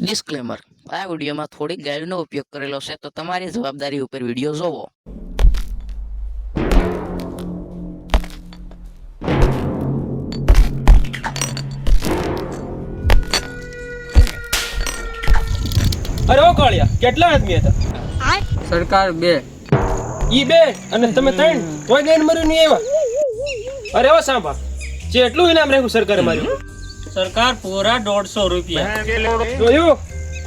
Disclaimer આ વિડીયોમાં થોડી ગાળીનો ઉપયોગ કરેલો છે તો તમારી જવાબદારી ઉપર વિડીયો જોવો। અરે ઓ કાળિયા કેટલા આદમી હતા? સરકાર 2 ઈ 2 અને તમે 3 કોઈ ગેન મર્યું નહીં એવા? અરે ઓ સાંભા જેટલું ઇનામ રાખ્યું સરકારે માર્યું? સરકાર પૂરા 150 રૂપિયા જોયું?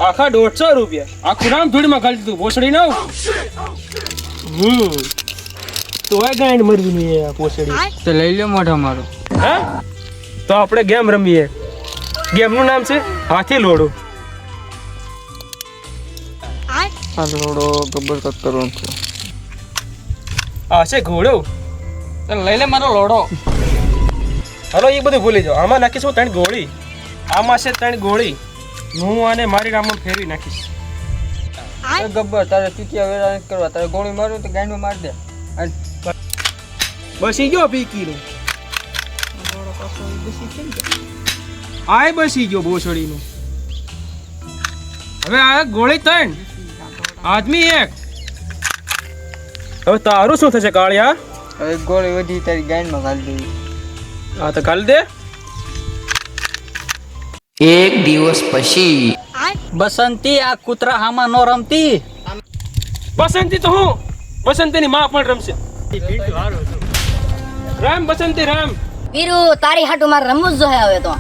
આખા 150 રૂપિયા આખું નામ ધૂળમાં ખાલી દીધું પોસડી ના તો આ ગાંડ મરવી નહીં આ પોસડી તો લઈ લો મોઢો મારો। હા તો આપણે ગેમ રમીએ। ગેમનું નામ છે હાથી લોડો। આ લોડો ગબ્બર કટ કરવાનો છે। આ છે ઘોડો। તો લઈ લે મારો લોડો। હલો એ બધું ભૂલી જાઓ। આમાં નાખીશું 3 ગોળી, આમાં છે 3 ગોળી। હું આને મારી રામમાં ફેરવી નાખીશ। ગબ્બર તારે ચૂતિયા વેરા નથી કરવા, તારે ગોળી મારું તો ગાંડો માર દે। બસી ગયો પીકીનું આય બસી ગયો બોસડીનું। હવે આ ગોળી 3 આદમી 1। હવે તારું શું થશે કાળિયા? હવે ગોળી વધી તારી ગાંડમાં ઘાલી દેવી। હા તો કાલ દે। એક દિવસ પછી બસંતી આ કૂતરા હામાં નો રમતી। બસંતી તો હું બસંતીની માં પણ રમશે। રામ બસંતી રામ। વીરુ તારી હાટુ મારે રમવું જ જોઈએ હવે તો।